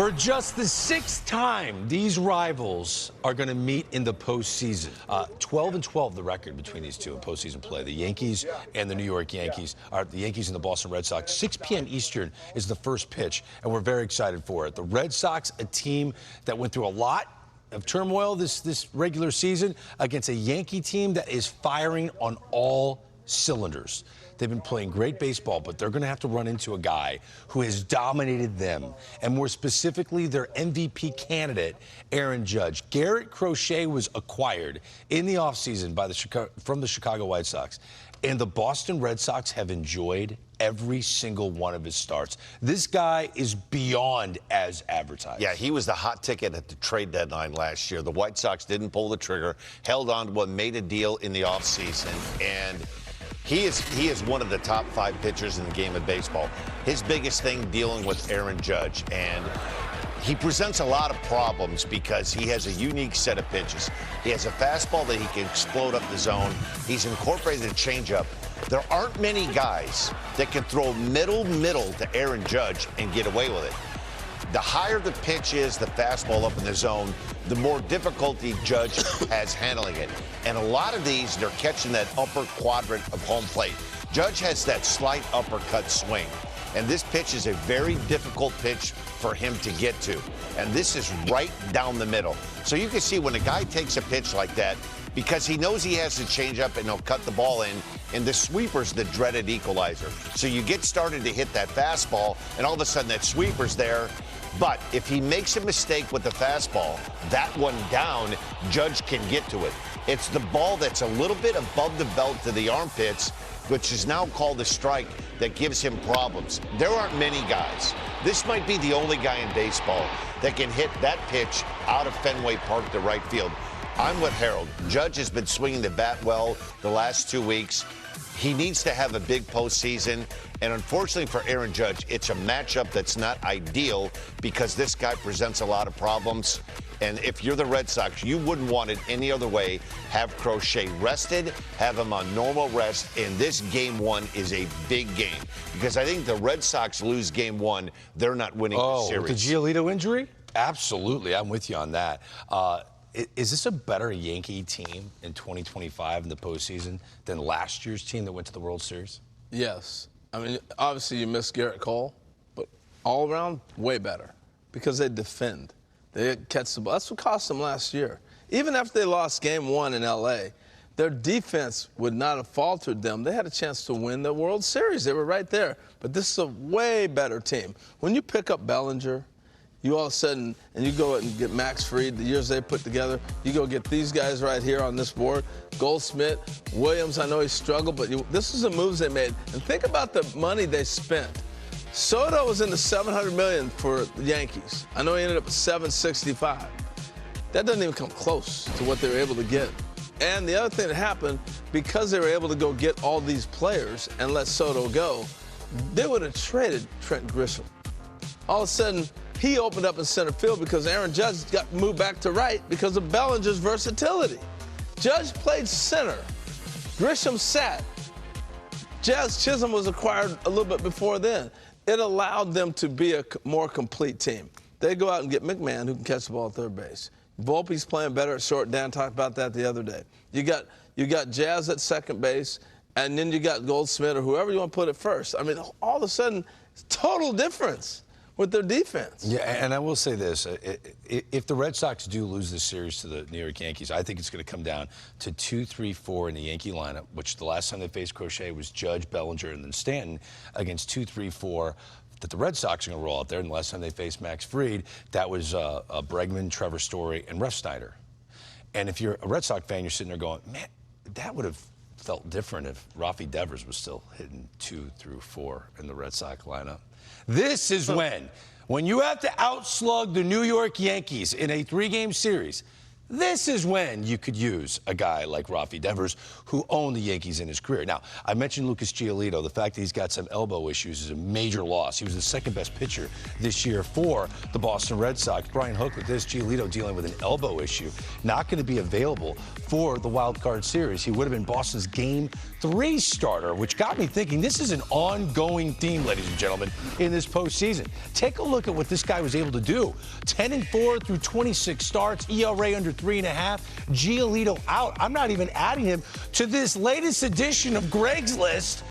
For just the sixth time, these rivals are going to meet in the postseason. 12-12, the record between these two in postseason play. The Yankees and the New York Yankees, or the Yankees and the Boston Red Sox. 6 p.m. Eastern is the first pitch, and we're very excited for it. The Red Sox, a team that went through a lot of turmoil this regular season, against a Yankee team that is firing on all cylinders. They've been playing great baseball, but they're going to have to run into a guy who has dominated them, and more specifically, their MVP candidate, Aaron Judge. Garrett Crochet was acquired in the offseason by from the Chicago White Sox, and the Boston Red Sox have enjoyed every single one of his starts. This guy is beyond as advertised. Yeah, he was the hot ticket at the trade deadline last year. The White Sox didn't pull the trigger, held on to one, made a deal in the offseason, and he is one of the top 5 pitchers in the game of baseball. His biggest thing dealing with Aaron Judge, and he presents a lot of problems because he has a unique set of pitches. He has a fastball that he can explode up the zone. He's incorporated a changeup. There aren't many guys that can throw middle to Aaron Judge and get away with it. The higher the pitch is, the fastball up in the zone, the more difficulty Judge has handling it. And a lot of these, they're catching that upper quadrant of home plate. Judge has that slight uppercut swing. And this pitch is a very difficult pitch for him to get to. And this is right down the middle. So you can see when a guy takes a pitch like that, because he knows he has to change up and he'll cut the ball in, and the sweeper's the dreaded equalizer. So you get started to hit that fastball, and all of a sudden that sweeper's there. But if he makes a mistake with the fastball, that one down, Judge can get to it. It's the ball that's a little bit above the belt to the armpits, which is now called a strike, that gives him problems. There aren't many guys. This might be the only guy in baseball that can hit that pitch out of Fenway Park to right field. I'm with Harold. Judge has been swinging the bat well the last 2 weeks. He needs to have a big postseason. And unfortunately for Aaron Judge, it's a matchup that's not ideal because this guy presents a lot of problems. And if you're the Red Sox, you wouldn't want it any other way. Have Crochet rested, have him on normal rest. And this game 1 is a big game because I think the Red Sox lose game 1, they're not winning the series. With the Giolito injury? Absolutely. I'm with you on that. Is this a better Yankee team in 2025 in the postseason than last year's team that went to the World Series? Yes. I mean, obviously you miss Garrett Cole, but all around, way better because they defend. They catch the ball. That's what cost them last year. Even after they lost game 1 in L.A., their defense would not have faltered them. They had a chance to win the World Series. They were right there. But this is a way better team. When you pick up Bellinger, you all of a sudden, and you go and get Max Fried, the years they put together, you go get these guys right here on this board, Goldschmidt, Williams, I know he struggled, but this is the moves they made. And think about the money they spent. Soto was in the $700 million for the Yankees. I know he ended up at $765. That doesn't even come close to what they were able to get. And the other thing that happened, because they were able to go get all these players and let Soto go, they would have traded Trent Grisham. All of a sudden, he opened up in center field because Aaron Judge got moved back to right because of Bellinger's versatility. Judge played center. Grisham sat. Jazz Chisholm was acquired a little bit before then. It allowed them to be a more complete team. They go out and get McMahon, who can catch the ball at third base. Volpe's playing better at short. Dan talked about that the other day. You got Jazz at second base, and then you got Goldschmidt or whoever you want to put at first. I mean, all of a sudden, total difference with their defense. Yeah, and I will say this. If the Red Sox do lose this series to the New York Yankees, I think it's going to come down to 2, 3, 4 in the Yankee lineup, which the last time they faced Crochet was Judge, Bellinger, and then Stanton, against 2, 3, 4 that the Red Sox are going to roll out there. And the last time they faced Max Fried, that was Bregman, Trevor Story, and Refsnyder. And if you're a Red Sox fan, you're sitting there going, man, that would have felt different if Rafi Devers was still hitting 2 through 4 in the Red Sox lineup. This is when you have to outslug the New York Yankees in a 3-game series, this is when you could use a guy like Rafi Devers, who owned the Yankees in his career. Now, I mentioned Lucas Giolito. The fact that he's got some elbow issues is a major loss. He was the second-best pitcher this year for the Boston Red Sox. Brian Hook with this, Giolito dealing with an elbow issue, not going to be available for the Wild Card Series. He would have been Boston's Game 3 starter, which got me thinking this is an ongoing theme, ladies and gentlemen, in this postseason. Take a look at what this guy was able to do. 10-4 through 26 starts, ERA under 3.5, Giolito out. I'm not even adding him to this latest edition of Greg's List.